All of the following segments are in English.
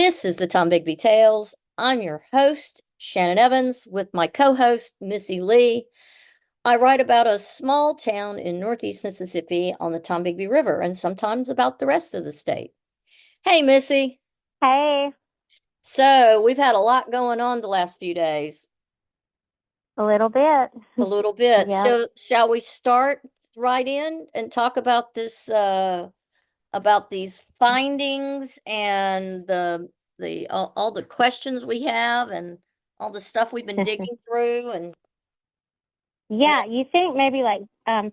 This is the Tom Bigby Tales. I'm your host, Shannon Evans, with my co-host, Missy Lee. I write about a small town in northeast Mississippi on the Tom Bigby River and sometimes about the rest of the state. Hey, Missy. Hey, So we've had a lot going on the last few days, a little bit. a little bit. Yep. So shall we start right in and talk about this, about these findings and the all the questions we have and all the stuff we've been digging through and Yeah, you think maybe like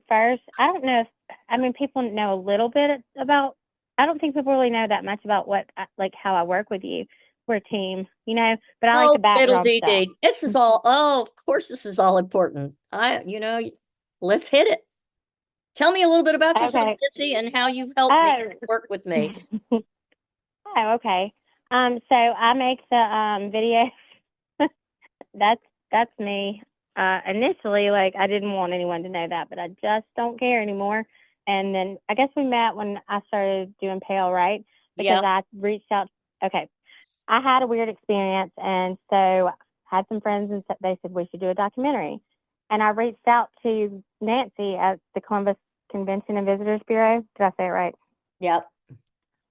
first, I don't know if I mean people know a little bit about I don't think people really know that much about like how I work with you. We're a team, but I like the oh, fiddle background dee stuff. dee. This is all, oh, of course this is all important. Let's hit it. Tell me a little bit about yourself, Okay. Missy, and how you helped me Oh. work with me. Oh, okay. So I make the video. That's that's me. Initially, like I didn't want anyone to know that, but I just don't care anymore. And then I guess we met when I started doing Pale, right? Because Yeah. I reached out. Okay, I had a weird experience, and so had some friends, and they said we should do a documentary. And I reached out to Nancy at the Columbus Convention and Visitors Bureau. Did I say it right? Yep.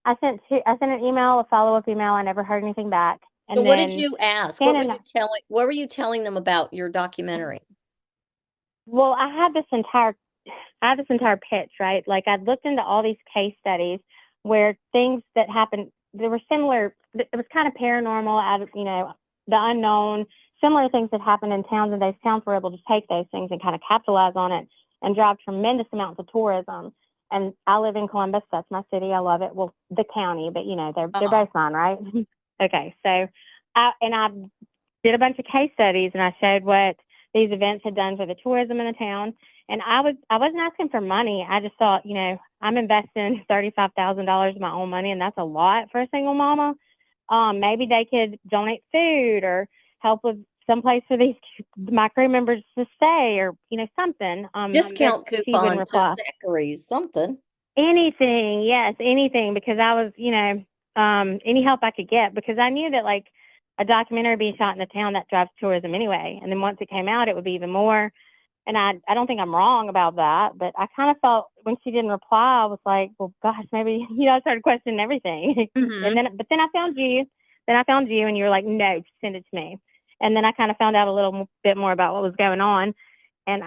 I sent an email, a follow up email. I never heard anything back. So And what did then you ask? Shannon, What were you telling them about your documentary? well, I had this entire pitch, right? Like I'd looked into all these case studies where things that happened, they were similar. It was kind of paranormal, out of, the unknown, similar things that happened in towns, and those towns were able to take those things and kind of capitalize on it and drive tremendous amounts of tourism. And I live in Columbus. That's my city. I love it. Well, the county, but they're Uh-huh. both mine, right? Okay. So I did a bunch of case studies and I showed what these events had done for the tourism in the town. And I wasn't asking for money. I just thought, I'm investing $35,000 of my own money, and that's a lot for a single mama. Maybe they could donate food or help with some place for these my crew members to stay, or something. But Discount she wouldn't coupon to reply. Zachary's, something. Anything, yes, anything, because I was, any help I could get, because I knew that like a documentary being shot in the town that drives tourism anyway, and then once it came out, it would be even more. And I don't think I'm wrong about that, but I kind of felt when she didn't reply, I was like, well, gosh, maybe I started questioning everything. Mm-hmm. But then I found you, and you were like, no, send it to me. And then I kind of found out a little bit more about what was going on, and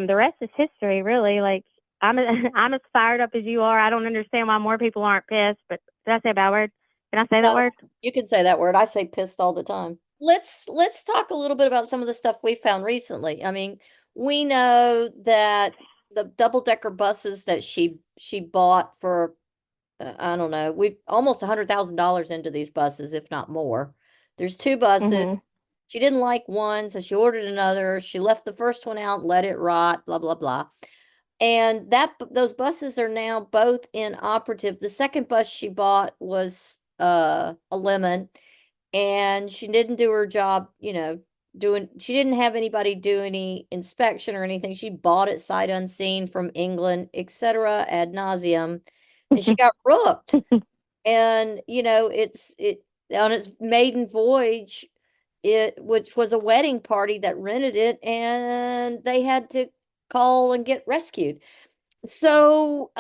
the rest is history, really. Like I'm as fired up as you are. I don't understand why more people aren't pissed. But did I say a bad word? Can I say that No, word? you can say that word. I say pissed all the time. Let's talk a little bit about some of the stuff we found recently. I mean, we know that the double-decker buses that she bought for I don't know, we almost $100,000 into these buses, if not more. There's two buses. Mm-hmm. She didn't like one, so she ordered another. She left the first one out, let it rot, blah blah blah. And those buses are now both inoperative. The second bus she bought was a lemon, and she didn't do her job, she didn't have anybody do any inspection or anything. She bought it sight unseen from England, etc. ad nauseum, and she got rooked. And it on its maiden voyage, which was a wedding party that rented it, and they had to call and get rescued. So,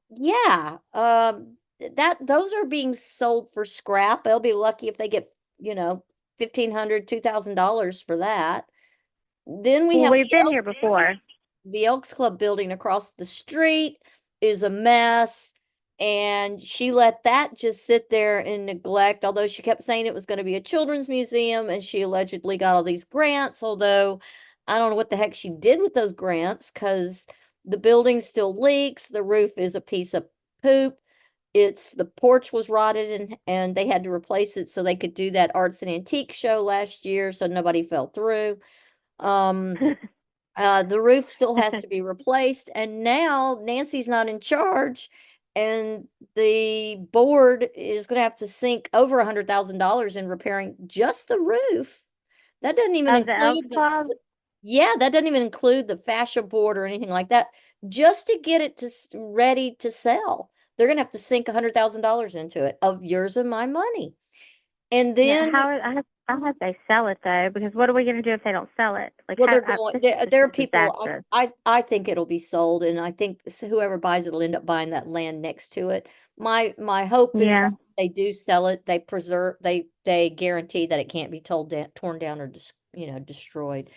yeah, that those are being sold for scrap. They'll be lucky if they get, 1,500, $2,000 for that. Then we Well, have we've been here before. the Elks Club building across the street is a mess. And she let that just sit there in neglect, although she kept saying it was going to be a children's museum, and she allegedly got all these grants, although I don't know what the heck she did with those grants, because the building still leaks, the roof is a piece of poop. The porch was rotted, and they had to replace it so they could do that arts and antique show last year, so nobody fell through. Um, the roof still has to be replaced, and now Nancy's not in charge, and the board is going to have to sink over $100,000 in repairing just the roof. That doesn't even Of the Elks include Club. yeah, that doesn't even include the fascia board or anything like that. Just to get it ready to sell, they're going to have to sink $100,000 into it, of yours and my money. And Yeah, then, I hope they sell it though, because what are we gonna do if they don't sell it? Like, well, how, they're going, this is there are just people, disastrous. I think it'll be sold, and I think whoever buys it will end up buying that land next to it. My hope is Yeah, that if they do sell it, they preserve, they guarantee that it can't be torn down or destroyed.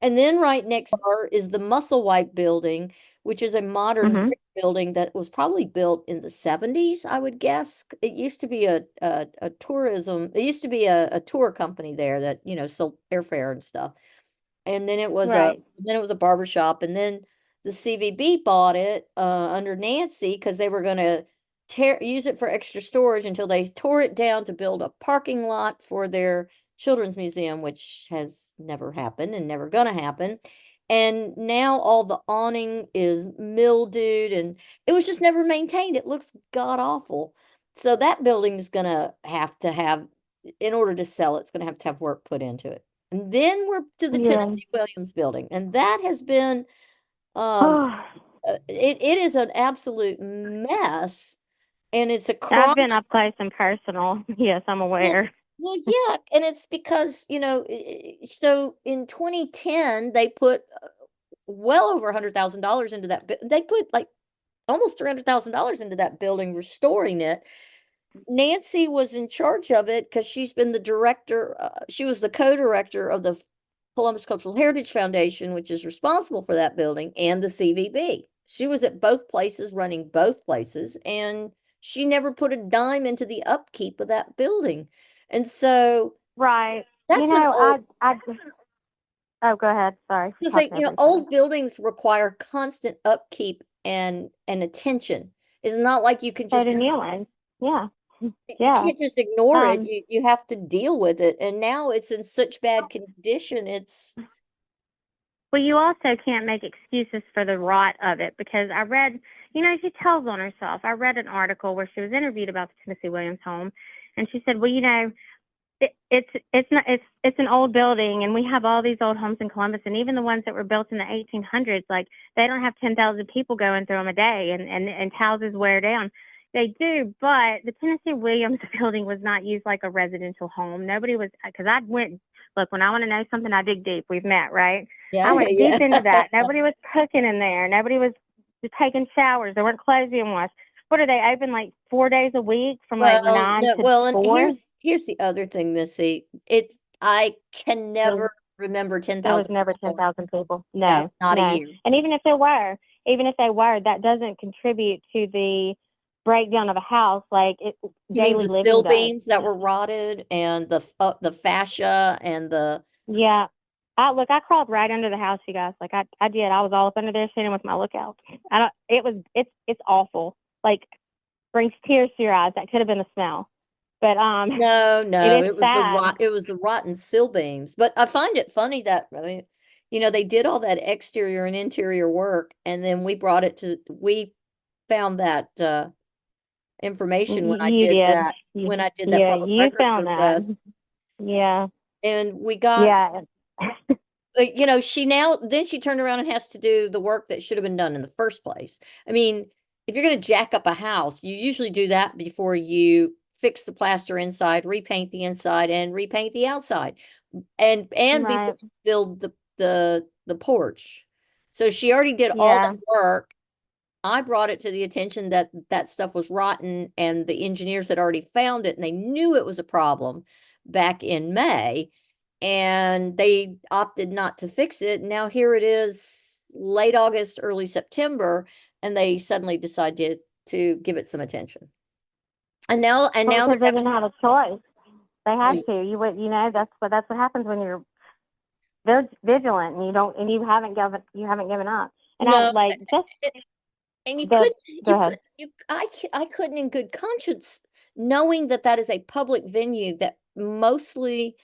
And then right next door is the Musselwhite building, which is a modern mhm, brick building that was probably built in the 70s, I would guess. It used to be a tourism, it used to be a tour company there that, sold airfare and stuff. And right. then it was a barber shop, and then the CVB bought it under Nancy because they were going to use it for extra storage until they tore it down to build a parking lot for their children's museum, which has never happened and never gonna happen. And now all the awning is mildewed, and it was just never maintained. It looks god awful. So that building is gonna have, in order to sell it, it's gonna have to have work put into it. And then we're to the Yeah. Tennessee Williams building, and that has been um Oh, it is an absolute mess, and it's a I've crime. been up close and personal. Yes, I'm Well, aware. well, yeah, and it's because, so in 2010 they put well over $100,000 into that. They put like almost $300,000 into that building, restoring it. Nancy was in charge of it because she's been the director. She was the co-director of the Columbus Cultural Heritage Foundation, which is responsible for that building, and the CVB. She was at both places, running both places, and she never put a dime into the upkeep of that building. And so Right. You that's an know, old, I just, oh, go ahead. Sorry, because talking over each other. old buildings require constant upkeep and attention. It's not like you can So just do new ones. Yeah, you yeah. can't just ignore it. Um, You have to deal with it. And now it's in such bad condition. It's well, you also can't make excuses for the rot of it, because I read, she tells on herself. I read an article where she was interviewed about the Tennessee Williams home, and she said, well, it's not it's an old building, and we have all these old homes in Columbus, and even the ones that were built in the 1800s, like, they don't have 10,000 people going through them a day, and houses wear down. They do, but the Tennessee Williams building was not used like a residential home. Nobody was, because I went, look, when I want to know something, I dig deep. We've met, right? I yeah, went deep yeah. into that. Nobody was cooking in there. Nobody was just taking showers. There weren't clothes being washed. What are they open like 4 days a week from like Well, nine no, to well, and four? here's the other thing, Missy. I can never remember There was 10,000 never people. 10,000 people. No, No, not a no. year. And even if they were, that doesn't contribute to the breakdown of a house like You mean daily the living sill does. beams that were rotted and the fascia and the Yeah. I crawled right under the house, you guys. Like, I did. I was all up under there sitting with my lookout. I don't, it was, it's awful. Like, brings tears to your eyes. That could have been the smell. But, no, it no, is sad. it was the rotten sill beams. But I find it funny that, I mean, they did all that exterior and interior work, and then we found that information You did. when I did that Yeah, public you records found that. request. Yeah. And we got, Yeah. then she turned around and has to do the work that should have been done in the first place. I mean, if you're going to jack up a house, you usually do that before you fix the plaster inside, repaint the inside, and repaint the outside, and before Right. you build the porch. So she already did all Yeah. that work. I brought it to the attention that that stuff was rotten, and the engineers had already found it, and they knew it was a problem back in May, and they opted not to fix it. Now here it is, late August, early September, and they suddenly decided to give it some attention. And Well, now because they're they having, didn't have a choice. They had well, to. That's what happens when you're vigilant and you haven't given up. And I no, like just and the go ahead. I couldn't in good conscience, knowing that that is a public venue that mostly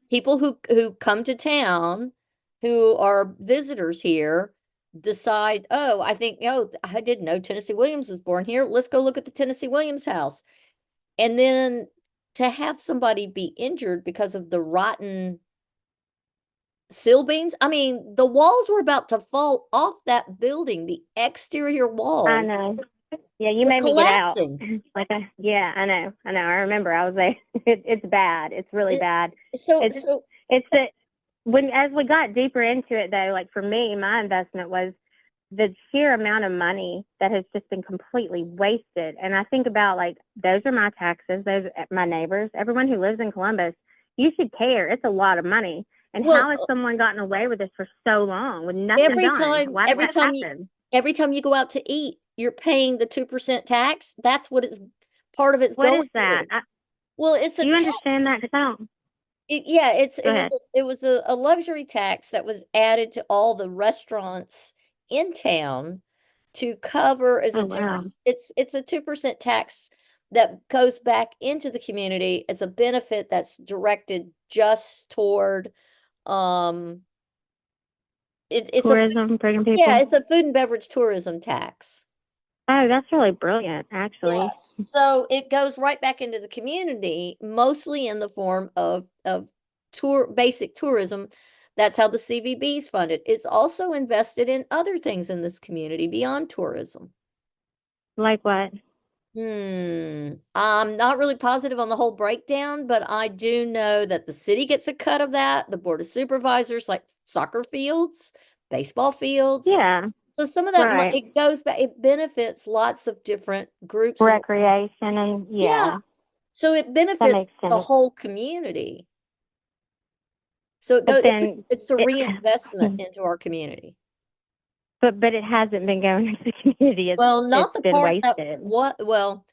people who come to town, who are visitors here, decide, oh, I think, oh, I didn't know Tennessee Williams was born here. Let's go look at the Tennessee Williams house. And then to have somebody be injured because of the rotten sill beams. I mean, the walls were about to fall off that building, the exterior I walls. know. Yeah, you They're made me get out. collapsing. Yeah, I know. I remember. I was like, it's bad. It's really It- bad. So, It's so it's that as we got deeper into it though, like for me, my investment was the sheer amount of money that has just been completely wasted. And I think about like those are my taxes, those are my neighbors, everyone who lives in Columbus. You should care. It's a lot of money. And well, how has someone gotten away with this for so long with nothing every done? time, Why did that happen? every time you go out to eat, you're paying the 2% tax. That's what it's part of it's What is going that? to. Well, it's a Do you understand tax. that? Because I don't. Yeah, Go ahead. it was a luxury tax that was added to all the restaurants in town to cover as Oh a two wow. it's a 2% tax that goes back into the community as a benefit that's directed just toward um it's a Tourism, bringing yeah, people. it's a food and beverage tourism tax. Oh, that's really brilliant, actually. Yes. So it goes right back into the community, mostly in the form of basic tourism. That's how the CVB is funded. It's also invested in other things in this community beyond tourism. Like what? I'm not really positive on the whole breakdown, but I do know that the city gets a cut of that, the board of supervisors, like soccer fields, baseball fields. Yeah, So some of that right. it goes back, it benefits lots of different groups and Recreation and yeah. yeah, So it that benefits makes the sense. whole community. So it But goes, then it's a it, reinvestment into our community. but it hasn't been going into the community. Well, not It's the been part that wasted. well,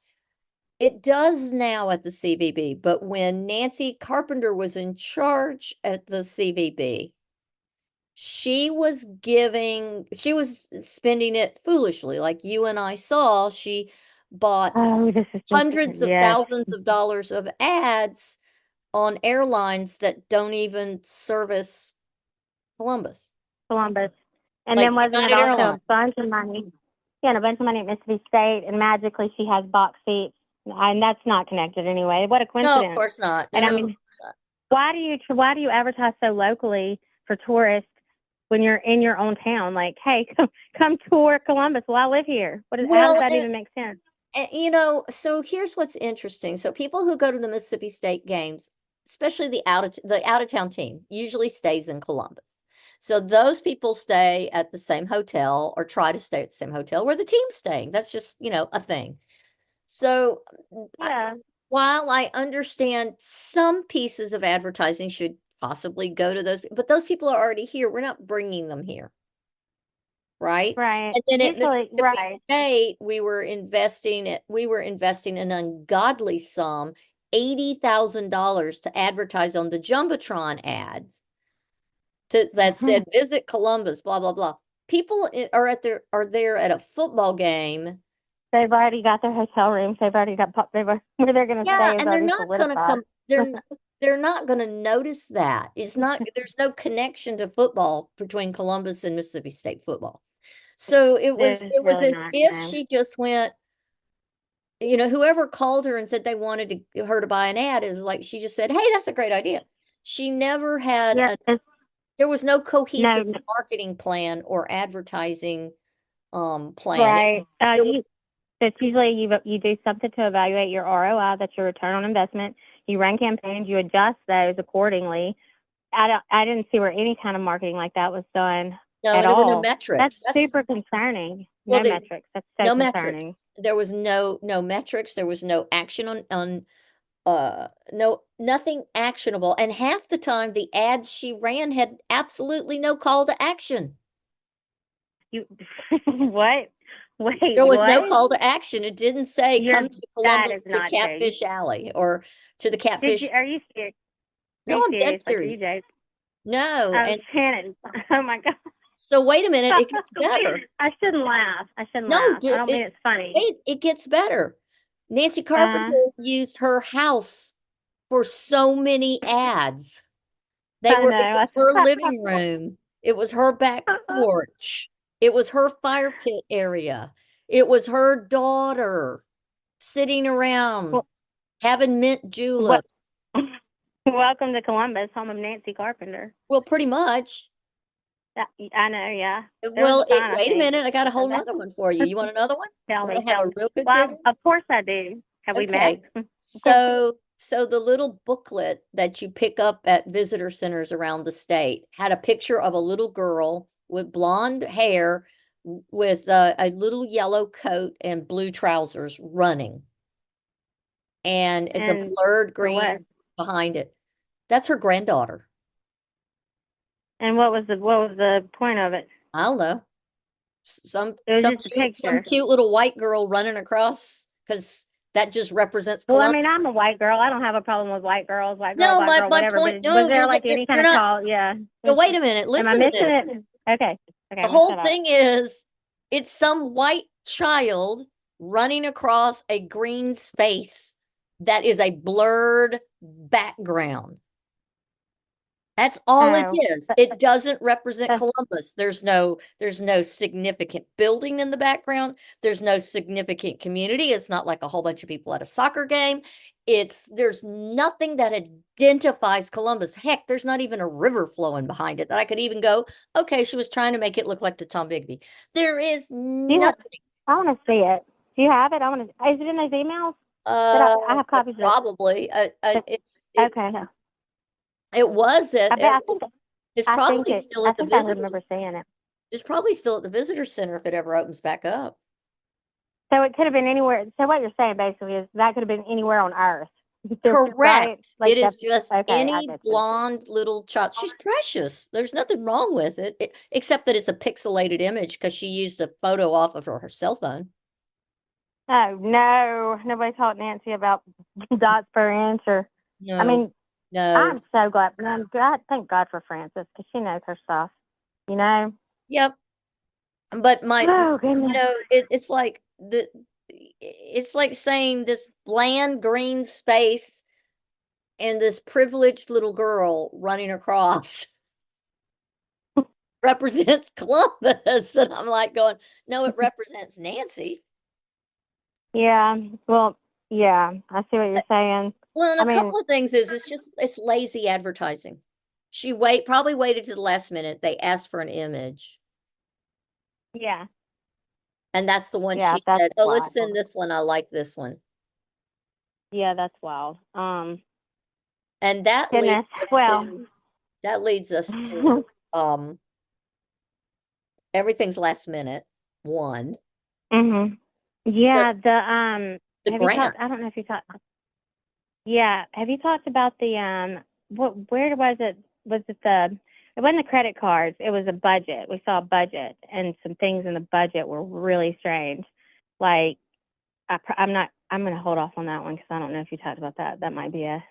it does now at the CVB, but when Nancy Carpenter was in charge at the CVB, she was spending it foolishly. Like you and I saw, she bought Oh, this is just hundreds of yes, thousands of dollars of ads on airlines that don't even service Columbus, Columbus. And like then wasn't it United also a Airlines. bunch of money? Yeah, and a bunch of money at Mississippi State, and magically she has box seats, and that's not connected anyway. What a No, of coincidence! course not. And I No, of mean, course not. why do you advertise so locally for tourists when you're in your own town? Like, hey, come tour Columbus. Well, I live here. How does Well, that even make sense? so here's what's interesting. So people who go to the Mississippi State games, especially the out of town team, usually stays in Columbus. So those people stay at the same hotel or try to stay at the same hotel where the team's staying. That's just, a thing. So Yeah, while I understand some pieces of advertising should possibly go to those, but those people are already here. We're not bringing them here, right? right. And then at Usually, Mississippi right. State, we were investing an ungodly sum, $80,000 to advertise on the Jumbotron ads that said visit Columbus, blah blah blah. People are there at a football game. They've already got their hotel rooms. They've already got where they're going to Yeah, stay is and they're already not gonna solidified. come, they're not gonna notice that. It's not, there's no connection to football between Columbus and Mississippi State football. So There's it was really as not. if No. she just went, whoever called her and said they wanted her to buy an ad is like, she just said, hey, that's a great idea. She never had Yeah. there was no No. cohesive marketing plan or advertising plan. Right. It was, It's usually you do something to evaluate your ROI, that's your return on investment. You run campaigns, you adjust those accordingly. I didn't see where any kind of marketing like that was done no, at and there were no all. That's metrics. That's super concerning. well, No metrics. That's so no metrics. concerning. There was no metrics. There was no action on no, nothing actionable. And half the time the ads she ran had absolutely no call to action. You what? Wait, There was no what? call to action. It didn't say You're come to that is Columbus to not true. Catfish Alley or to the Catfish. Are you serious? Are No, you I'm dead serious? Like, are you serious. joking? No. Oh, And Shannon. Oh my God. so wait a minute, it gets better. I shouldn't laugh. I shouldn't No, laugh. I don't mean it's funny. it gets better. Nancy Uh, Carpenter used her house for so many ads. I It was her know. living room. It was her back porch. It was her fire pit area. It was her daughter sitting around Well, having mint what? juleps. Welcome to Columbus, home of Nancy Carpenter. Well, pretty much. I know, yeah. There was Well, a sign, I wait a think. minute. I got a whole nother one for you. You want another one? Tell me, Want to have tell a me. real good Well, good one? of course I do. Have we met? Okay. So the little booklet that you pick up at visitor centers around the state had a picture of a little girl with blonde hair with a little yellow coat and blue trousers running. And it's a And blurred for what? green behind it. That's her granddaughter. And what was the point of it? I don't know. Some It was some just a some picture. cute little white girl running across because that just represents Well, I Columbus. mean, I'm a white girl. I don't have a problem with white girls, No, white girl, my whatever. point. But was No, there like any kind you're of not. call? Yeah. So wait a minute. Am I Listen to missing this. it? Okay. Okay, The I'm gonna whole shut up. thing is it's some white child running across a green space that is a blurred background. That's all it Oh, is. It doesn't represent uh, Columbus. There's no significant building in the background. There's no significant community. It's not like a whole bunch of people at a soccer game. There's nothing that identifies Columbus. Heck, there's not even a river flowing behind it that I could even go, okay, she was trying to make it look like the Tom Bigby. There is do you have? nothing. I want to see it. Do you have it? I want to. Is it in those emails? That I have copies of. Probably. Okay. It was I at, bet. it's I think probably it. still I at the think I visitors. remember seeing it. It's probably still at the visitor center if it ever opens back up. So it could have been anywhere. So what you're saying basically is that could have been anywhere on Earth. Correct. Right? Like It is that's just okay. I any get you. blonde little child. She's precious. There's nothing wrong with it, except that it's a pixelated image because she used a photo off of her cell phone. Oh no, nobody taught Nancy about dots per inch or. I No, mean, no. I'm so glad, man. God, thank God for Frances because she knows her stuff. You know. Yep. But Oh goodness. it's like it's like saying this bland green space and this privileged little girl running across represents Columbus. And I'm like going, no, it represents Nancy. Yeah. Well. Yeah. I see what you're saying. Well, and I a mean. couple of things is it's lazy advertising. She probably waited to the last minute. They asked for an image. Yeah. And that's the one Yeah. she That's said, oh, let's wild. send this one. I like this one. Yeah. That's wild. And that Goodness. leads us Well. to that leads us to everything's last minute. One. Mhm. Yeah. Just the Have you talked? grant. I don't know if you talked. Yeah. Have you talked about the What? Where was it? Was it the? It wasn't the credit cards. It was a budget. We saw a budget, and some things in the budget were really strange. Like, I'm not. I'm going to hold off on that one because I don't know if you talked about that. That might be a.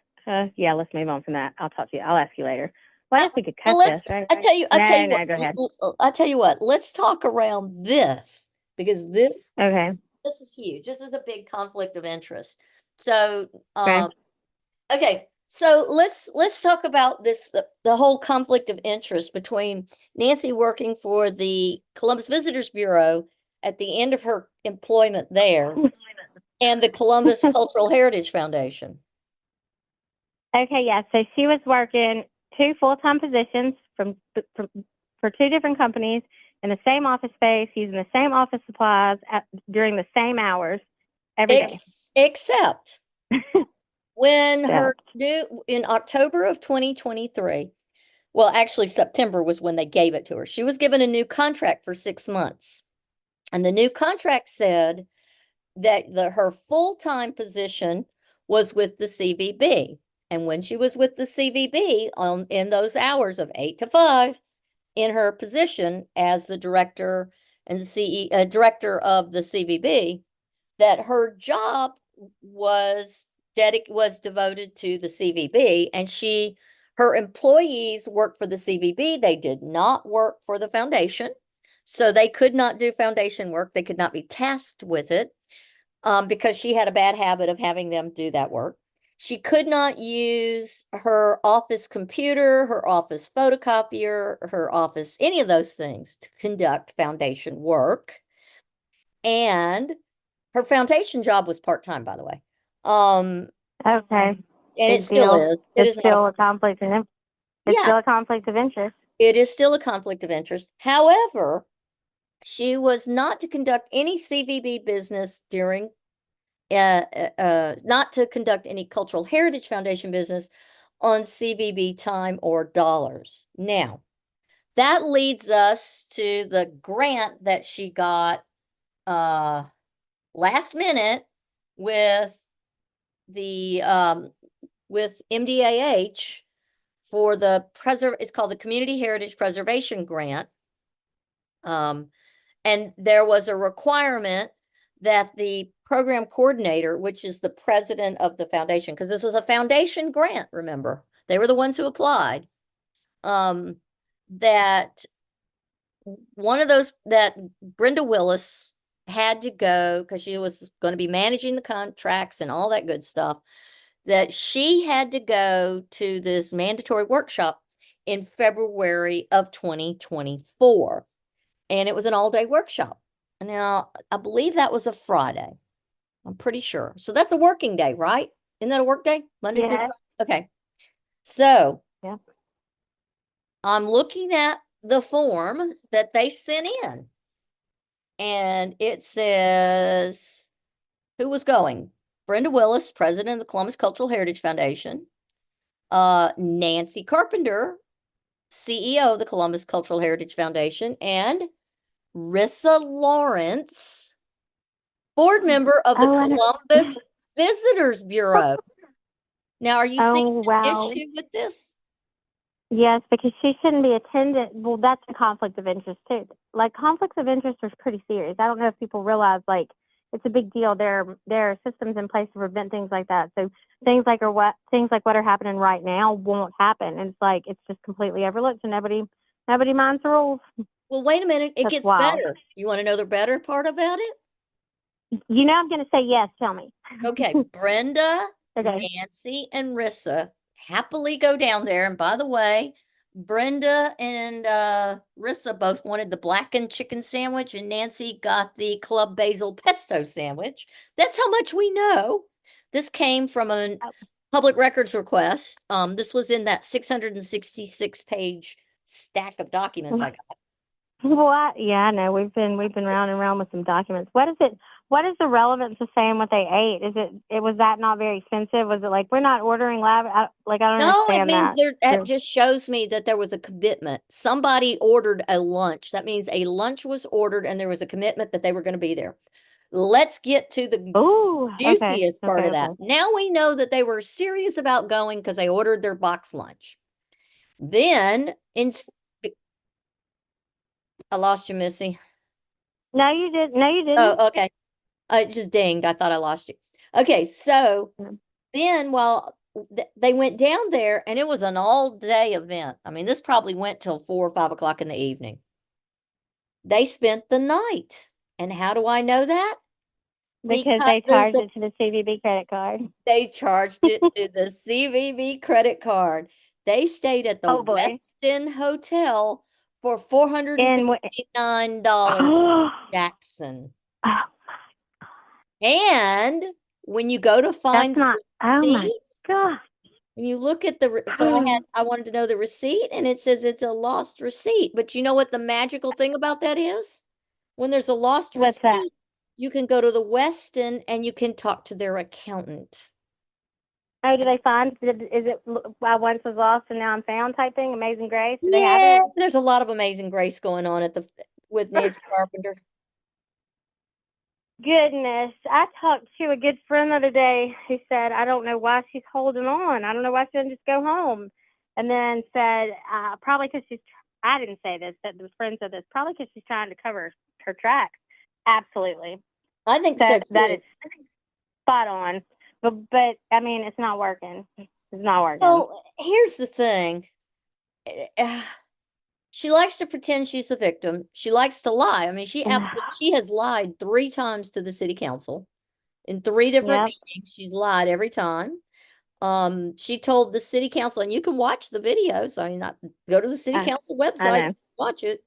Yeah. Let's move on from that. I'll talk to you. I'll ask you later. Well, I guess we could cut Well, this, right? I tell you No. what, Go ahead. I tell you what, let's talk around this because Okay. this is huge. This is a big conflict of interest. So, Okay. okay, so let's talk about the whole conflict of interest between Nancy working for the Columbus Visitors Bureau at the end of her employment there and the Columbus Cultural Heritage Foundation. Okay, yeah. So she was working 2 full-time positions for 2 different companies in the same office space, using the same office supplies during the same hours every day. Except when Yeah. in October of 2023, well, actually September was when they gave it to her. She was given a new contract for 6 months. And the new contract said that her full-time position was with the CVB. And when she was with the CVB in those hours of 8 to 5, in her position as the director and the director of the CVB, that her job was devoted to the CVB, and her employees worked for the CVB. They did not work for the foundation, so they could not do foundation work. They could not be tasked with it because she had a bad habit of having them do that work. She could not use her office computer, her office photocopier, her office, any of those things to conduct foundation work. And her foundation job was part-time, by the way. Okay. And it Big still deal. is. It It's is not still a conflict of yeah, interest. It is still a conflict of interest. However, she was not to conduct any CVB business during, not to conduct any Cultural Heritage Foundation business on CVB time or dollars. Now, that leads us to the grant that she got last minute with the with MDAH for the it's called the Community Heritage Preservation Grant. And there was a requirement that the program coordinator, which is the president of the foundation, because this was a foundation grant, remember, they were the ones who applied, that one of those, that Brenda Willis had to go, because she was going to be managing the contracts and all that good stuff, that she had to go to this mandatory workshop in February of 2024. And it was an all-day workshop. Now, I believe that was a Friday. I'm pretty sure. So that's a working day, right? Isn't that a work day? Monday through Yeah. Friday? Okay. So Yeah. I'm looking at the form that they sent in. And it says, who was going? Brenda Willis, president of the Columbus Cultural Heritage Foundation. Nancy Carpenter, CEO of the Columbus Cultural Heritage Foundation, and Rissa Lawrence, board member of the Columbus Visitors Bureau. Now, are you seeing an issue with this? Yes, because she shouldn't be attended. Well, that's a conflict of interest too. Like, conflicts of interest are pretty serious. I don't know if people realize, like, it's a big deal. There are systems in place to prevent things like that. So things like what are happening right now won't happen. And it's like, it's just completely overlooked, and nobody minds the rules. Well, wait a minute. It That's gets wild. better. You want to know the better part about it? You know, I'm going to say yes. Tell me. Okay. Brenda, Okay. Nancy, and Rissa happily go down there. And by the way, Brenda and Rissa both wanted the blackened chicken sandwich, and Nancy got the Club Basil pesto sandwich. That's how much we know. This came from a public records request. This was in that 666-page stack of documents I got. Well, yeah, I know. We've been round and round with some documents. What is the relevance of saying what they ate? Was that not very expensive? Was it like, we're not ordering lab? I don't No, it understand means that. that just shows me that there was a commitment. Somebody ordered a lunch. That means a lunch was ordered and there was a commitment that they were going to be there. Let's get to the juiciest part of that. Now we know that they were serious about going because they ordered their box lunch. Then I lost you, Missy. No, you didn't. No, you didn't. Oh, okay. It just dinged. I thought I lost you. Okay, so then while they went down there, and it was an all-day event. I mean, this probably went till 4 or 5 o'clock in the evening. They spent the night. And how do I know that? Because they charged it to the CVB credit card. They charged it to the CVB credit card. They stayed at the Westin Hotel for $459 Jackson. Oh. And when you go to find my God. When you look at I wanted to know the receipt, and it says it's a lost receipt. But you know what the magical thing about that is? When there's a lost receipt, you can go to the Westin and you can talk to their accountant. Oh, do they find, is it I once was lost and now I'm found type thing? Amazing Grace? Do they have it? There's a lot of Amazing Grace going on with Nancy Carpenter. Goodness. I talked to a good friend the other day who said, I don't know why she's holding on. I don't know why she doesn't just go home. And then said, probably because I didn't say this, but the friend said this, probably because she's trying to cover her tracks. Absolutely. I think so too. That is spot on. But I mean, it's not working. It's not working. Well, here's the thing. She likes to pretend she's the victim. She likes to lie. I mean, she has lied 3 times to the city council in 3 different meetings. She's lied every time. She told the city council, and you can watch the videos. I mean, go to the city council website and watch it.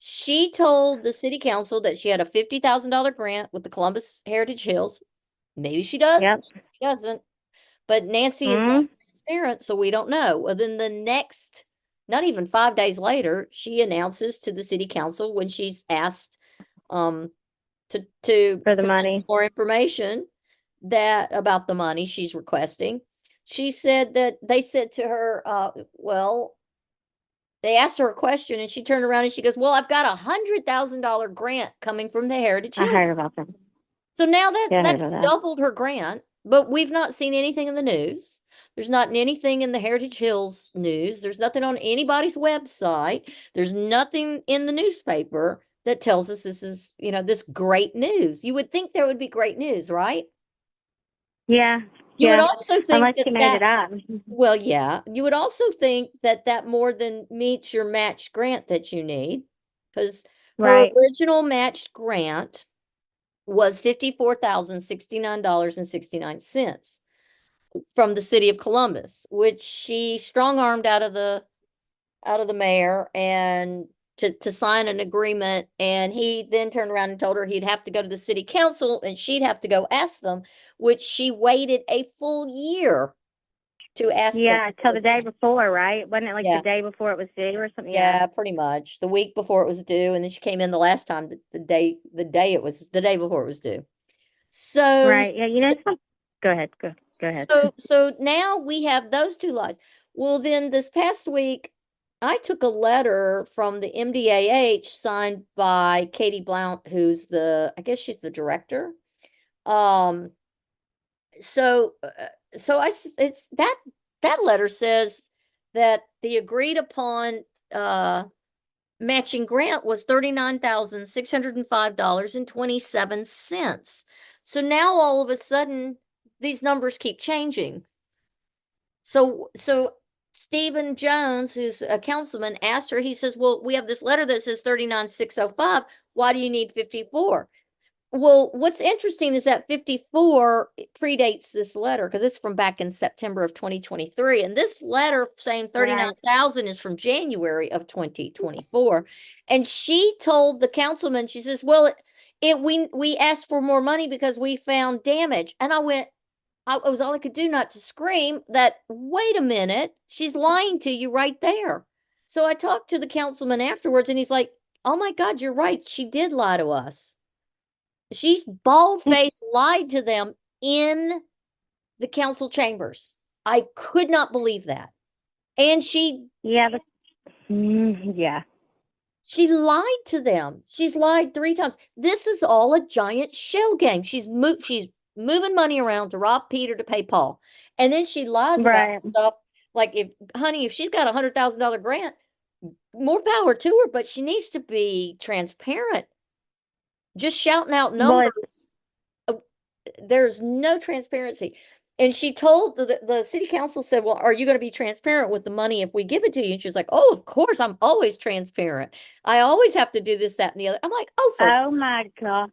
She told the city council that she had a $50,000 grant with the Columbus Heritage Hills. Maybe she does. Maybe she doesn't. But Nancy is not transparent, so we don't know. Well, then the next not even 5 days later, she announces to the city council when she's asked to For the present money. more information that about the money she's requesting. She said that they said to her, well, they asked her a question and she turned around and she goes, well, I've got $100,000 grant coming from the Heritage I Hills. heard about them. So now Yeah, I heard that's about that. doubled her grant, but we've not seen anything in the news. There's not anything in the Heritage Hills news. There's nothing on anybody's website. There's nothing in the newspaper that tells us this is, this great news. You would think there would be great news, right? Yeah. You would Yeah. also think Unless that she made it up. well, yeah, you would also think that that more than meets your matched grant that you need, because her Right. original matched grant was $54,069.69 from the city of Columbus, which she strong-armed out of the mayor and to sign an agreement. And he then turned around and told her he'd have to go to the city council and she'd have to go ask them, which she waited a full year to ask them. Yeah, till the day before, right? Wasn't it like Yeah. the day before it was due or something? Yeah, pretty much. The week before it was due, and then she came in the last time, the day before it was due. So Right. Yeah, go ahead. Go ahead. so now we have those two lies. Well, then this past week, I took a letter from the MDAH signed by Katie Blount, who's I guess she's the director. Um, so it's that letter says that the agreed upon matching grant was $39,605.27. So now all of a sudden these numbers keep changing. So Stephen Jones, who's a councilman, asked her, he says, well, we have this letter that says 39,605. Why do you need 54? Well, what's interesting is that 54 predates this letter because it's from back in September of 2023. And this letter saying 39,000 is from January of 2024. And she told the councilman, she says, well, we asked for more money because we found damage. And I was all I could do not to scream that, wait a minute, she's lying to you right there. So I talked to the councilman afterwards and he's like, oh my God, you're right. She did lie to us. She's bald-faced lied to them in the council chambers. I could not believe that. And Yeah, yeah. she lied to them. She's lied 3 times. This is all a giant shell game. She's moving money around to rob Peter to pay Paul. And then she lies about stuff like, if she's got $100,000 grant, more power to her, but she needs to be transparent. Just shouting out numbers. There's no transparency. And she told the city council said, well, are you going to be transparent with the money if we give it to you? And she's like, oh, of course, I'm always transparent. I always have to do this, that, and the other. I'm like, oh my God.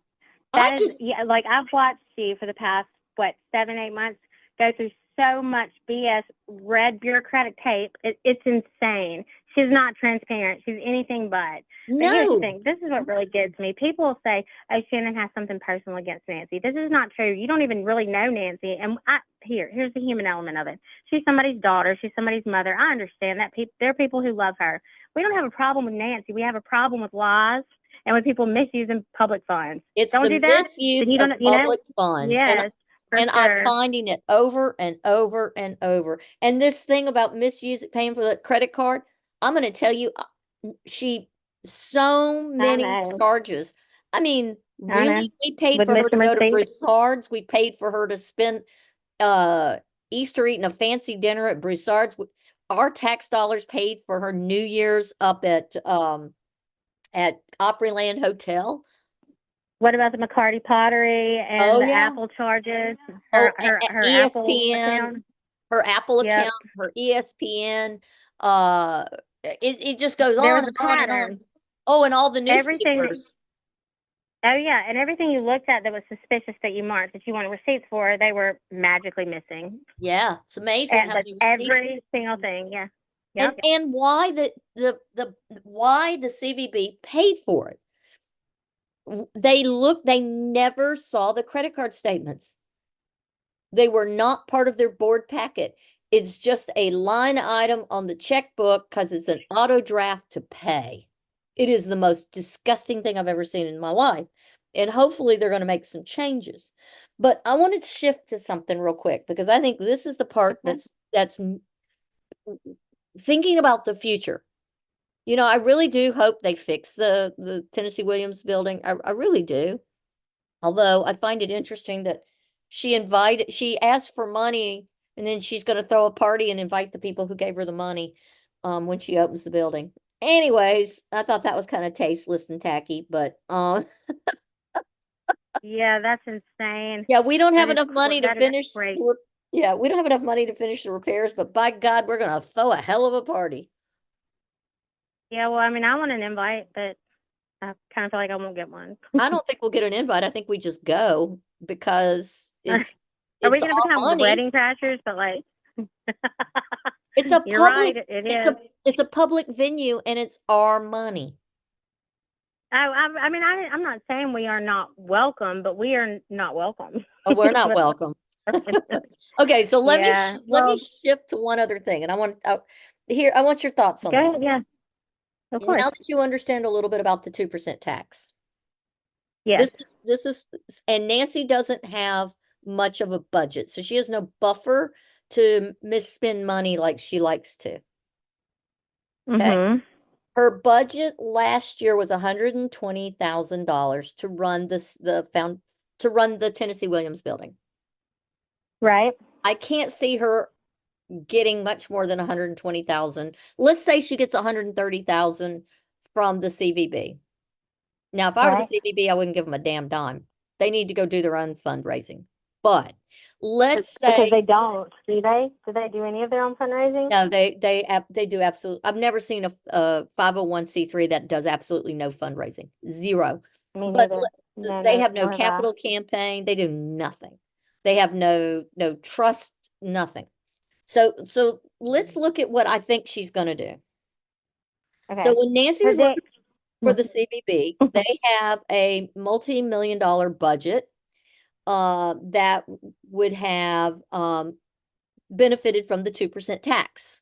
Yeah, like I've watched you for the past, 7-8 months go through so much BS, red bureaucratic tape. It's insane. She's not transparent. She's anything but. But here's the thing. This is what really gets me. People say, oh, Shannon has something personal against Nancy. This is not true. You don't even really know Nancy. And here's the human element of it. She's somebody's daughter. She's somebody's mother. I understand that. There are people who love her. We don't have a problem with Nancy. We have a problem with lies and with people misusing public funds. It's the misuse of public funds. Yes. And I'm finding it over and over and over. And this thing about paying for the credit card, I'm going to tell you, so many charges. I mean, really, we paid for her to go to Broussard's. We paid for her to spend Easter eating a fancy dinner at Broussard's. Our tax dollars paid for her New Year's up at Opryland Hotel. What about the McCarty Pottery and the Apple charges? Her ESPN, her Apple account, her ESPN. It just goes on and on and on. Oh, and all the newspapers. Oh yeah, and everything you looked at that was suspicious that you marked that you wanted receipts for, they were magically missing. Yeah, it's amazing how many receipts. Every single thing, yeah. Yep. And why why the CVB paid for it? They never saw the credit card statements. They were not part of their board packet. It's just a line item on the checkbook because it's an auto draft to pay. It is the most disgusting thing I've ever seen in my life. And hopefully they're going to make some changes. But I wanted to shift to something real quick because I think this is the part Okay. that's thinking about the future. You know, I really do hope they fix the Tennessee Williams building. I really do. Although I find it interesting that she asked for money and then she's going to throw a party and invite the people who gave her the money when she opens the building. Anyways, I thought that was kind of tasteless and tacky, but Yeah, that's insane. yeah, we don't have That is enough money to that is finish. great. Yeah, we don't have enough money to finish the repairs, but by God, we're going to throw a hell of a party. Yeah, well, I mean, I want an invite, but I kind of feel like I won't get one. I don't think we'll get an invite. I think we just go because it's Are we it's going to our become the money. wedding crashers? But like, It's a you're right, public it it's is. it's a public venue and it's our money. I mean, I'm not saying we are not welcome, but we are not welcome. Oh, we're not welcome. Okay, so Yeah, let me well, shift to one other thing, and I want your thoughts on go this. ahead. Yeah, of course. Now that you understand a little bit about the 2% tax, Yes. this is, and Nancy doesn't have much of a budget, so she has no buffer to misspend money like she likes to. Okay. Mm-hmm. Her budget last year was $120,000 to run to run the Tennessee Williams building. Right. I can't see her getting much more than 120,000. Let's say she gets 130,000 from the CVB. Now, if I were the Right. CVB, I wouldn't give them a damn dime. They need to go do their own fundraising. But let's Because say they don't, do they? Do they do any of their own fundraising? no, they do absolutely. I've never seen a 501c3 that does absolutely no fundraising. Zero. Me But neither. No, they no, have no nor have I. capital campaign. They do nothing. They have no trust, nothing. So let's look at what I think she's going to do. So Okay. when Nancy So was they, working for the CVB, they have a multi-million-dollar budget that would have benefited from the 2% tax.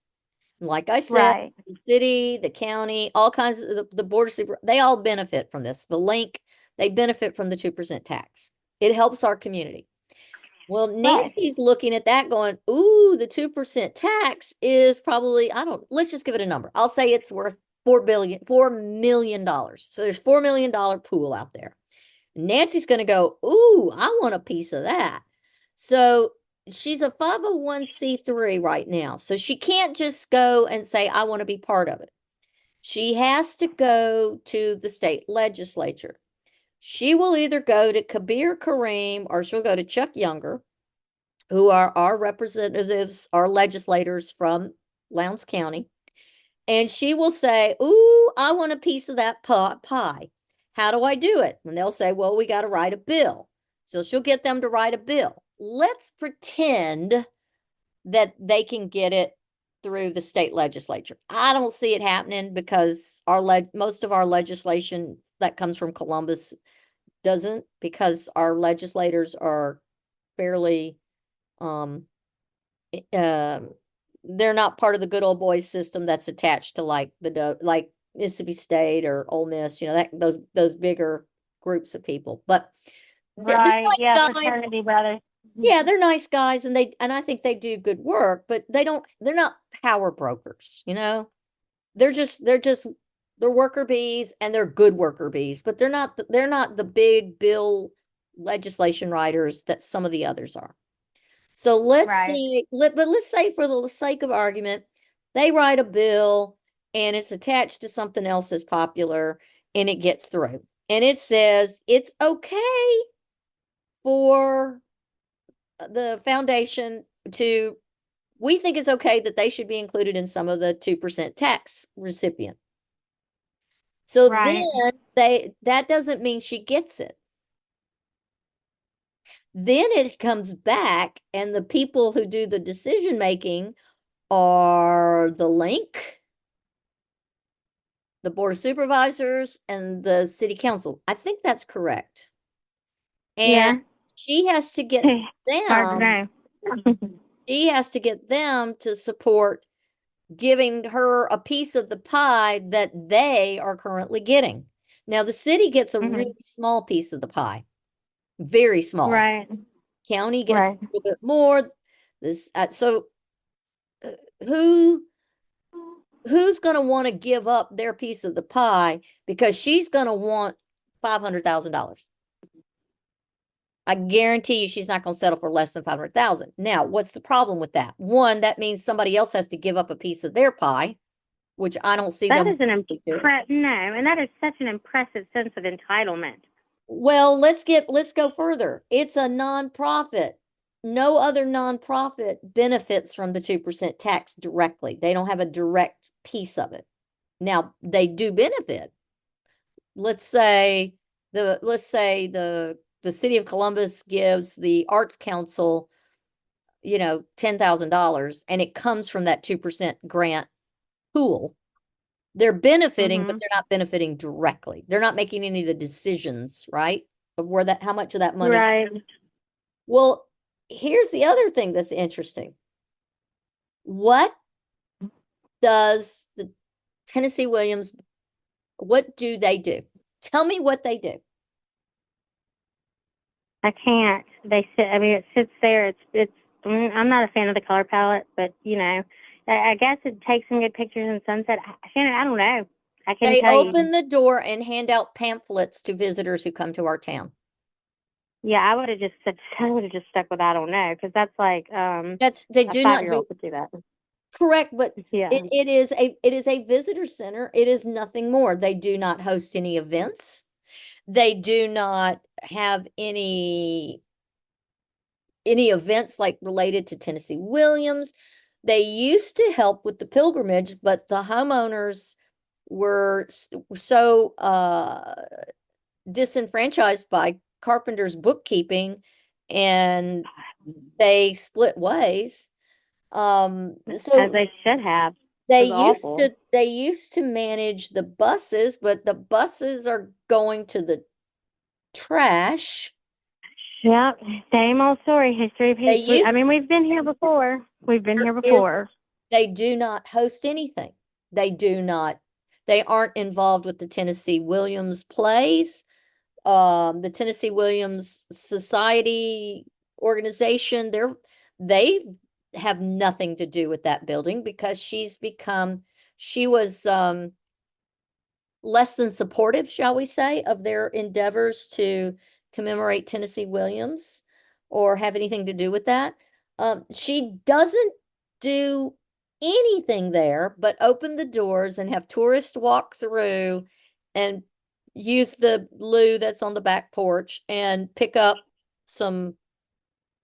Like I said, right. the city, the county, all kinds of the board of super, they all benefit from this. The link, they benefit from the 2% tax. It helps our community. Well, Right. Nancy's looking at that going, ooh, the 2% tax is probably, let's just give it a number. I'll say it's worth $4 million. So there's $4 million pool out there. Nancy's going to go, ooh, I want a piece of that. So she's a 501c3 right now. So she can't just go and say, I want to be part of it. She has to go to the state legislature. She will either go to Kabir Kareem or she'll go to Chuck Younger, who are our representatives, our legislators from Lowndes County. And she will say, ooh, I want a piece of that pie. How do I do it? And they'll say, well, we got to write a bill. So she'll get them to write a bill. Let's pretend that they can get it through the state legislature. I don't see it happening because most of our legislation that comes from Columbus doesn't, because our legislators are fairly they're not part of the good old boys system that's attached to like Mississippi State or Ole Miss, that those bigger groups of people. But they're Right. nice Yeah. guys. Fraternity brothers. Yeah, they're nice guys, and I think they do good work, but they're not power brokers, they're worker bees and they're good worker bees, but they're not the big bill legislation writers that some of the others are. So let's Right. see, but let's say for the sake of argument, they write a bill and it's attached to something else that's popular and it gets through. And it says it's okay for the foundation we think it's okay that they should be included in some of the 2% tax recipient. So Right. then that doesn't mean she gets it. Then it comes back and the people who do the decision making are the link, the board of supervisors, and the city council. I think that's correct. And Yeah. she has to get Hard to them, know. she has to get them to support giving her a piece of the pie that they are currently getting. Now, the city gets a really small piece of the pie, very small. Right. County gets Right. a little bit more. This so who who's going to want to give up their piece of the pie because she's going to want $500,000. I guarantee you she's not going to settle for less than 500,000. Now, what's the problem with that? One, that means somebody else has to give up a piece of their pie, which I don't see That them. is and that is such an impressive sense of entitlement. Well, let's go further. It's a nonprofit. No other nonprofit benefits from the 2% tax directly. They don't have a direct piece of it. Now, they do benefit. Let's say the city of Columbus gives the Arts Council, $10,000, and it comes from that 2% grant pool. They're benefiting, but they're not benefiting directly. They're not making any of the decisions, right? Of how much of that money. Right. Well, here's the other thing that's interesting. What does the Tennessee Williams, what do they do? Tell me what they do. I can't. It sits there. I'm not a fan of the color palette, but I guess it takes some good pictures in sunset. Shannon, I don't know. I couldn't They tell you. open the door and hand out pamphlets to visitors who come to our town. Yeah, I would have just stuck with I don't know, because that's like they do not do would do that. correct, but Yeah. it is a visitor center. It is nothing more. They do not host any events. They do not have any events like related to Tennessee Williams. They used to help with the pilgrimage, but the homeowners were so disenfranchised by Carpenter's bookkeeping, and they split ways. So as they should have. they used to manage the buses, but the buses are going to the trash. Yep, same old story. History of history. We've been here before. They do not host anything. They aren't involved with the Tennessee Williams plays. The Tennessee Williams Society organization, they have nothing to do with that building because she was less than supportive, shall we say, of their endeavors to commemorate Tennessee Williams or have anything to do with that. She doesn't do anything there but open the doors and have tourists walk through and use the loo that's on the back porch and pick up some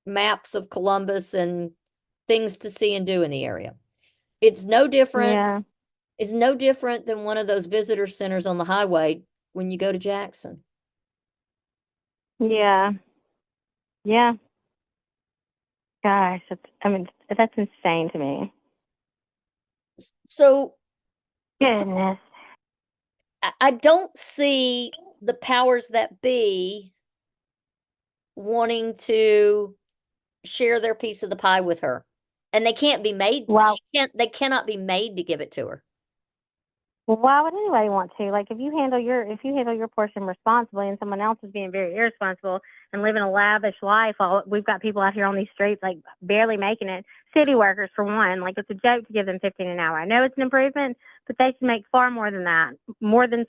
maps of Columbus and things to see and do in the area. It's no different. Yeah. It's no different than one of those visitor centers on the highway when you go to Jackson. Yeah. Yeah. Gosh, that's insane to me. So goodness, I don't see the powers that be wanting to share their piece of the pie with her. And they can't be made they cannot be made to give it to her. Well, why would anybody want to? Like, if you handle your portion responsibly and someone else is being very irresponsible and living a lavish life, we've got people out here on these streets, like, barely making it. City workers, for one. Like, it's a joke to give them $15 an hour. I know it's an improvement, but they should make far more than that. More than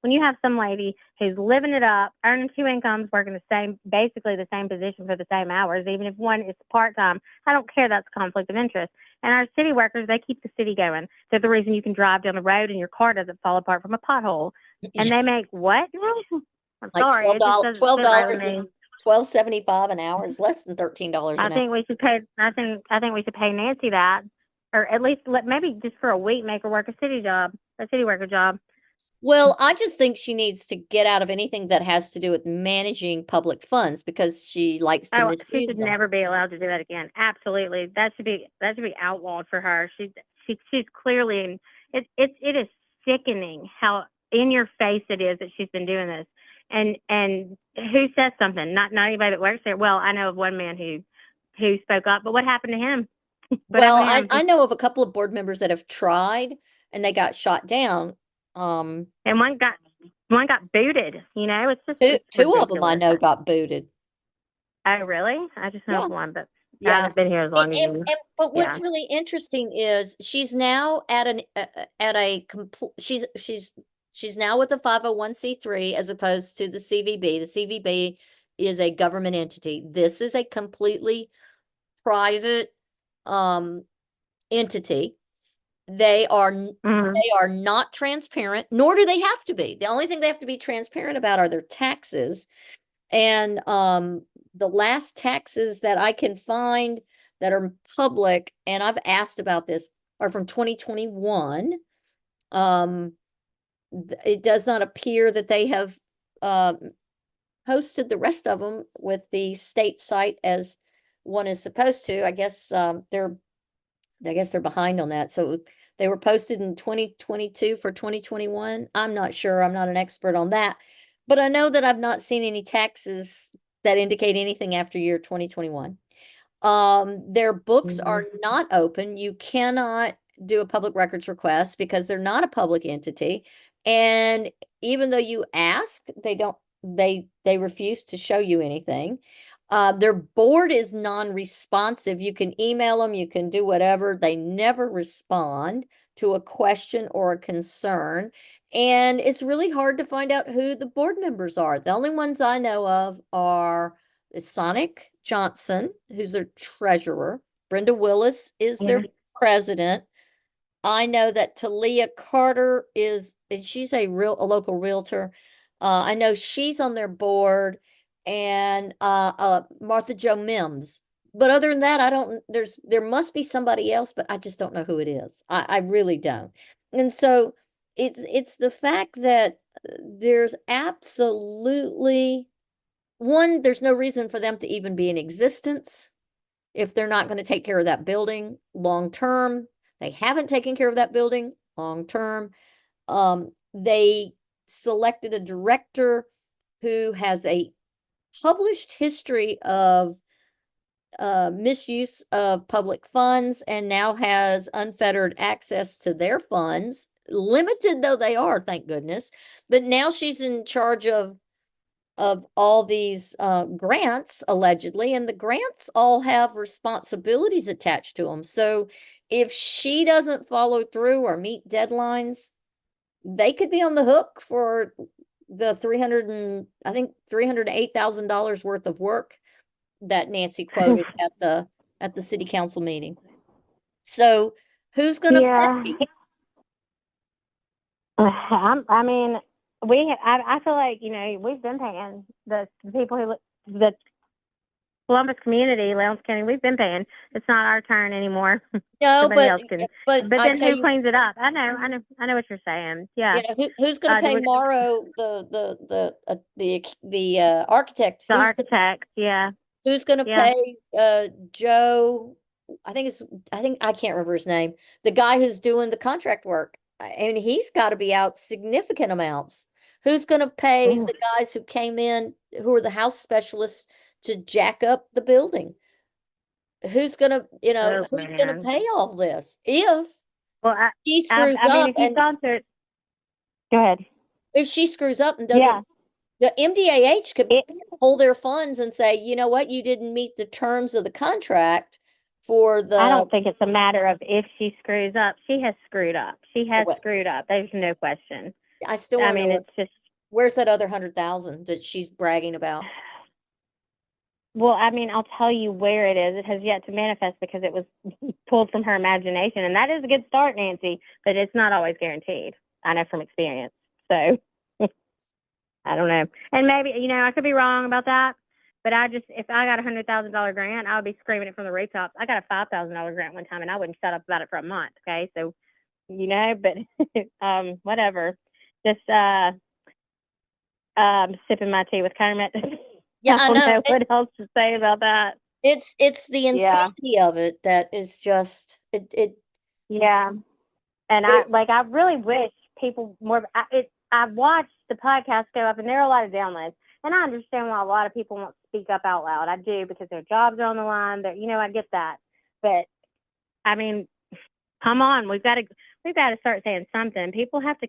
when you have some lady who's living it up, earning two incomes, working basically the same position for the same hours, even if one is part-time, I don't care. That's conflict of interest. And our city workers, they keep the city going. They're the reason you can drive down the road and your car doesn't fall apart from a pothole. And they make what? I'm like sorry. $12.75 an hour is less than $13 an hour. I think we should pay Nancy that, or at least maybe just for a week make her work a city worker job. Well, I just think she needs to get out of anything that has to do with managing public funds because she likes to misuse them. She should never be allowed to do that again. Absolutely, that should be outlawed for her. She's clearly, it is sickening how in your face it is that she's been doing this. And who says something? Not anybody that works there. Well, I know of one man who who spoke up, but what happened to him? Well, happened to him? I know of a couple of board members that have tried and they got shot down. And one got booted. You know, it's just Two of them I ridiculous. know got booted. Oh, really? I just know Yeah. of one, but I Yeah. haven't been here as long as you. But what's Yeah. really interesting is she's now at she's now with the 501c3 as opposed to the CVB. The CVB is a government entity. This is a completely private entity. They are not transparent, nor do they have to be. The only thing they have to be transparent about are their taxes. And the last taxes that I can find that are public, and I've asked about this, are from 2021. It does not appear that they have posted the rest of them with the state site as one is supposed to. I guess they're behind on that. So they were posted in 2022 for 2021. I'm not sure. I'm not an expert on that. But I know that I've not seen any taxes that indicate anything after year 2021. Their books are not open. You cannot do a public records request because they're not a public entity. And even though you ask, they refuse to show you anything. Their board is non-responsive. You can email them, you can do whatever. They never respond to a question or a concern. And it's really hard to find out who the board members are. The only ones I know of are Sonic Johnson, who's their treasurer. Brenda Willis is their president. I know that Talia Carter she's a local realtor. I know she's on their board, and Martha Jo Mims. But other than that, there must be somebody else, but I just don't know who it is. I really don't. And so it's the fact that there's absolutely there's no reason for them to even be in existence if they're not going to take care of that building long term. They haven't taken care of that building long term. They selected a director who has a published history of misuse of public funds and now has unfettered access to their funds, limited though they are, thank goodness. But now she's in charge of all these grants, allegedly, and the grants all have responsibilities attached to them. So if she doesn't follow through or meet deadlines, they could be on the hook for the $308,000 worth of work that Nancy quoted at the city council meeting. So who's going to pay? I mean, I feel like, you know, we've been paying the people the Columbus community, Lowndes County, we've been paying. It's not our turn anymore. No, but then who cleans it up? I know what you're saying. Yeah. You know, who's going to pay Morrow, the architect? The architect, yeah. Who's going to pay Joe? I can't remember his name. The guy who's doing the contract work. And he's got to be out significant amounts. Who's going to pay the guys who came in, who are the house specialists, to jack up the building? Who's going to, who's going to pay all this? If she screws up, if you've gone through, go ahead. If she screws up and doesn't, the MDAH could pull their funds and say, you know what, you didn't meet the terms of the contract. I don't think it's a matter of if she screws up. She has screwed up. Screwed up. There's no question. I still want to know it's just, where's that other 100,000 that she's bragging about? Well, I mean, I'll tell you where it is. It has yet to manifest because it was pulled from her imagination. And that is a good start, Nancy, but it's not always guaranteed. I know from experience. So I don't know. And maybe, I could be wrong about that. But if I got $100,000 grant, I would be screaming it from the rooftops. I got a $5,000 grant one time, and I wouldn't shut up about it for a month. Okay, so but whatever. Just sipping my tea with Kermit. Yeah, I don't know what else to say about that. It's the insanity of it that is just it. Yeah, and I really wish people more. I watched the podcast go up, and there are a lot of downloads. And I understand why a lot of people won't speak up out loud. I do, because their jobs are on the line. That, I get that. But I mean, come on, we've got to start saying something. People have to.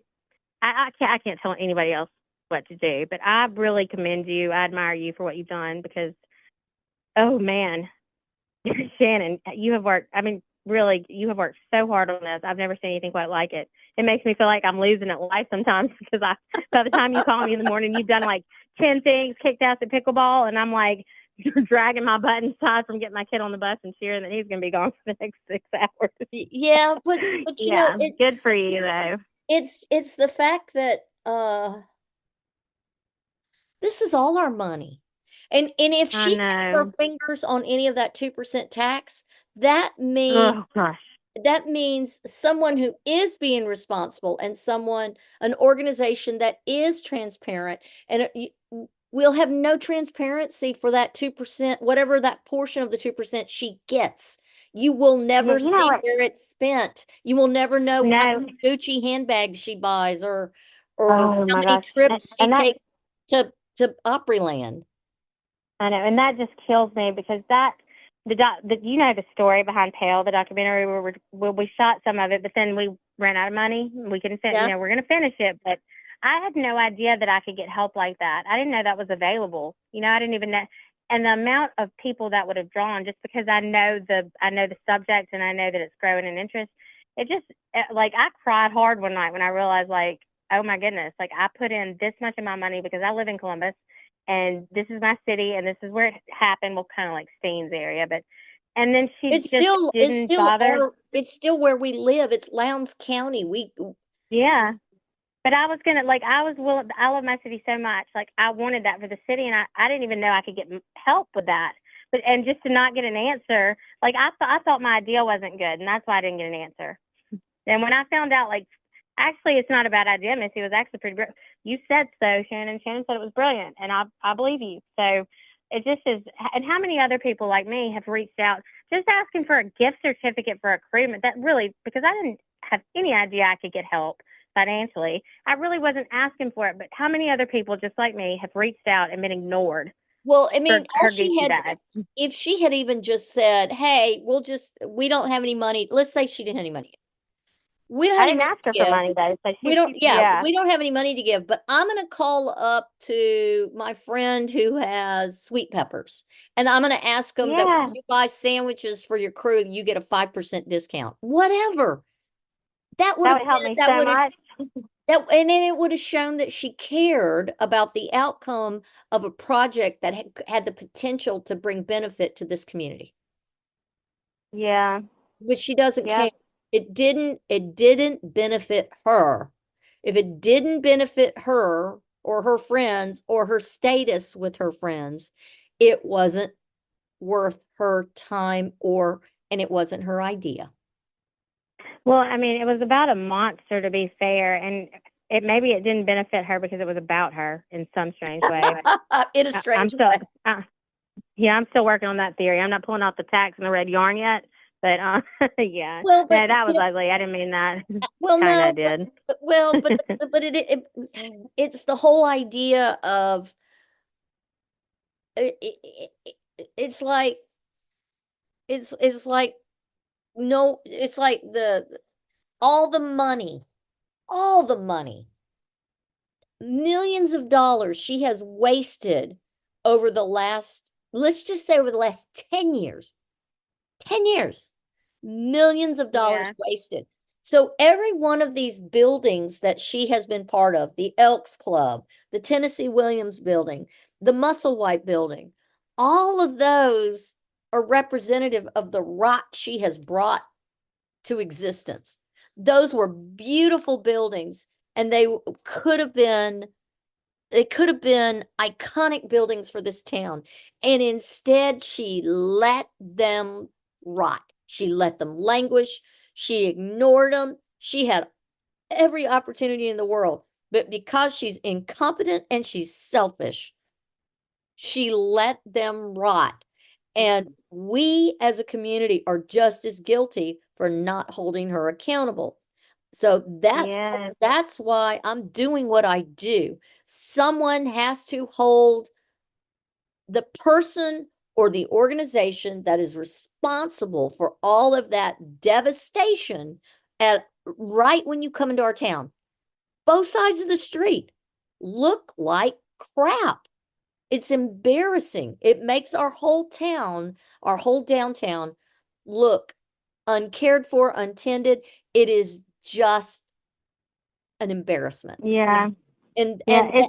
I can't tell anybody else what to do, but I really commend you. I admire you for what you've done, because, oh man, Shannon, you have worked. I mean, really, you have worked so hard on this. I've never seen anything quite like it. It makes me feel like I'm losing at life sometimes, because by the time you call me in the morning, you've done like 10 things, kicked ass at pickleball, and I'm like dragging my butt inside from getting my kid on the bus and cheering that he's going to be gone for the next 6 hours. Yeah, but yeah, good for you though. It's the fact that this is all our money. And if she gets her fingers on any of that 2% tax, that means someone who is being responsible, and an organization that is transparent, and we'll have no transparency for that 2%, whatever that portion of the 2% she gets. You will never see where it's spent. You will never know how many Gucci handbags she buys, or how many trips she takes to Opryland. I know, and that just kills me, because the story behind Pale, the documentary where we shot some of it, but then we ran out of money. We couldn't finish. We're going to finish it, but I had no idea that I could get help like that. I didn't know that was available. I didn't even know. And the amount of people that would have drawn, just because I know the subject, and I know that it's growing in interest. It just, like, I cried hard one night when I realized, like, oh my goodness, like, I put in this much of my money because I live in Columbus, and this is my city, and this is where it happened. Well, kind of like Steen's area, and then it's still where we live. It's Lowndes County. But I love my city so much. Like, I wanted that for the city, and I didn't even know I could get help with that. And just to not get an answer, like, I thought my idea wasn't good, and that's why I didn't get an answer. And when I found out, like, actually, it's not a bad idea, Missy. It was actually pretty brilliant. You said so, Shannon. Shannon said it was brilliant, and I believe you. So it just is. And how many other people like me have reached out just asking for a gift certificate for a crewman? That really, because I didn't have any idea I could get help financially. I really wasn't asking for it, but how many other people just like me have reached out and been ignored? Well, I mean, if she had even just said, hey, we don't have any money. Let's say she didn't have any money. We don't have any money to give. Money, though. So we don't have any money to give, but I'm going to call up to my friend who has sweet peppers, and I'm going to ask them that when you buy sandwiches for your crew, you get a 5% discount. Whatever. That would help me so much. And then it would have shown that she cared about the outcome of a project that had the potential to bring benefit to this community. Yeah. But she doesn't care. It didn't benefit her. If it didn't benefit her or her friends or her status with her friends, it wasn't worth her time, and it wasn't her idea. Well, I mean, it was about a monster, to be fair, and maybe it didn't benefit her because it was about her in some strange way. In a strange way. I'm still working on that theory. I'm not pulling out the tax and the red yarn yet, but yeah. Well, but, no, that was ugly. I didn't mean that. Well, Kinda no, did. but it's the whole idea of it's like no, it's like all the money, millions of dollars she has wasted over the last, let's just say over the last 10 years, millions of dollars wasted. So every one of these buildings that she has been part of, the Elks Club, the Tennessee Williams building, the Musselwhite building, all of those are representative of the rot she has brought to existence. Those were beautiful buildings, and they could have been iconic buildings for this town. And instead, she let them rot. She let them languish. She ignored them. She had every opportunity in the world, but because she's incompetent and she's selfish, she let them rot. And we as a community are just as guilty for not holding her accountable. So Yes. that's why I'm doing what I do. Someone has to hold the person or the organization that is responsible for all of that devastation at right when you come into our town. Both sides of the street look like crap. It's embarrassing. It makes our whole town, our whole downtown look uncared for, untended. It is just an embarrassment. Yeah. And Yeah.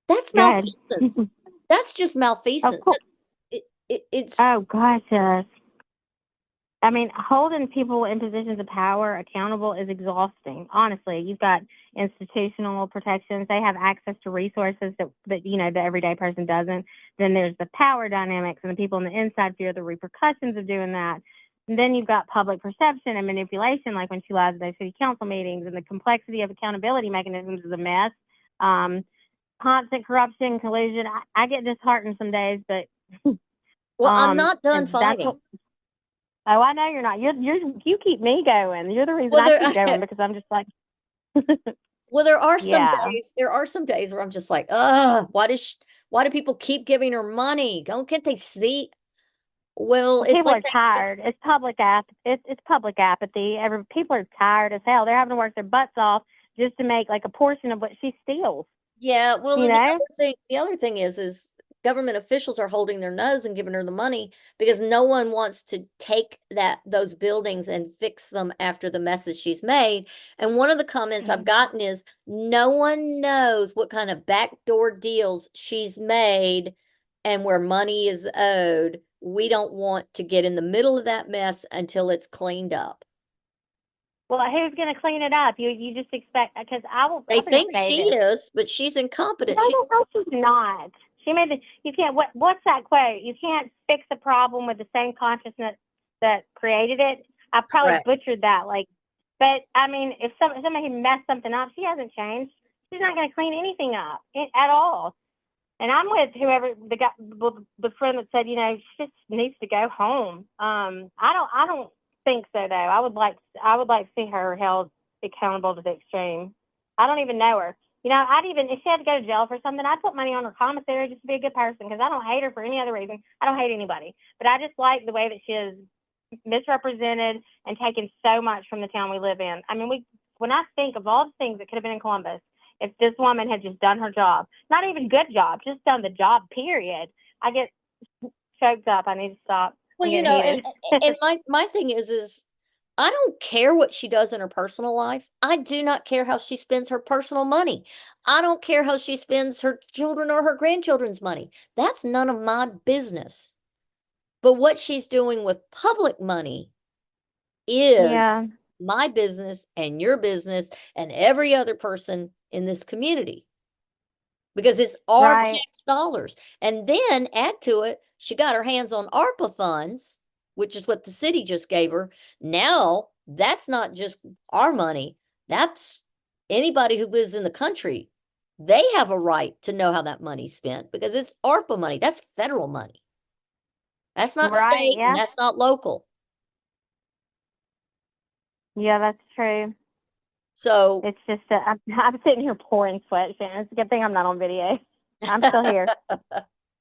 that's Go ahead. malfeasance. That's just Of malfeasance. course. It's Oh gosh, yes. I mean, holding people in positions of power accountable is exhausting. Honestly, you've got institutional protections. They have access to resources that you know the everyday person doesn't. Then there's the power dynamics, and the people on the inside fear the repercussions of doing that. And then you've got public perception and manipulation, like when she lies at those city council meetings, and the complexity of accountability mechanisms is a mess. Constant corruption, collusion. I get disheartened some days, but well, I'm not done and that's what. fighting. Oh, I know you're not. You keep me going. You're the reason Well, I keep going because I'm just like, well, there are yeah. some days where I'm just like, why do people keep giving her money? Can't they see? Well, Well, it's people like are that. tired. It's public it's public apathy. People are tired as hell. They're having to work their butts off just to make like a portion of what she steals. Yeah, well, You and know? the other thing is government officials are holding their nose and giving her the money because no one wants to take those buildings and fix them after the messes she's made. And one of the comments I've gotten is no one knows what kind of backdoor deals she's made and where money is owed. We don't want to get in the middle of that mess until it's cleaned up. Well, who's going to clean it up? You just expect because They I'm going to think say she this. is, but she's incompetent. No, the hell she's not. She made the. You can't. What's that quote? You can't fix a problem with the same consciousness that created it. I probably Correct. butchered that. Like, but I mean, if somebody messed something up, she hasn't changed. She's not going to clean anything up at all. And I'm with whoever the guy, the friend that said, you know, she just needs to go home. I don't think so though. I would like to see her held accountable to the extreme. I don't even know her. You know, if she had to go to jail for something, I'd put money on her commissary just to be a good person because I don't hate her for any other reason. I don't hate anybody, but I just like the way that she is misrepresented and taken so much from the town we live in. I mean, when I think of all the things that could have been in Columbus, if this woman had just done her job, not even good job, just done the job, period, I get choked up. I need to stop. Well, I'm getting heated. and my thing is I don't care what she does in her personal life. I do not care how she spends her personal money. I don't care how she spends her children or her grandchildren's money. That's none of my business. But what she's doing with public money is Yeah, my business and your business and every other person in this community because it's our right. tax dollars. And then add to it, she got her hands on ARPA funds, which is what the city just gave her. Now, that's not just our money, that's anybody who lives in the country. They have a right to know how that money's spent because it's ARPA money. That's federal money. That's not Right. state and Yeah. that's not local. Yeah, that's true. So It's just I'm sitting here pouring sweat, Shannon. It's a good thing I'm not on video. I'm still here.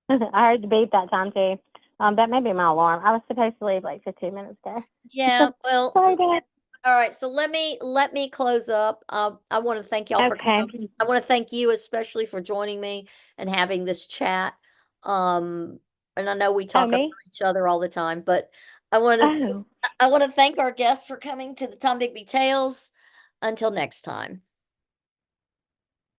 I heard the beep that time too. That may be my alarm. I was supposed to leave like 15 minutes ago. yeah, well, Sorry, Dad. all right. So let me close up. I want to thank y'all for Okay. coming. I want to thank you especially for joining me and having this chat. And I know we Oh, talk over me? each other all the time, but I want to Oh. I want to thank our guests for coming to the Tom Digby Tales. Until next time.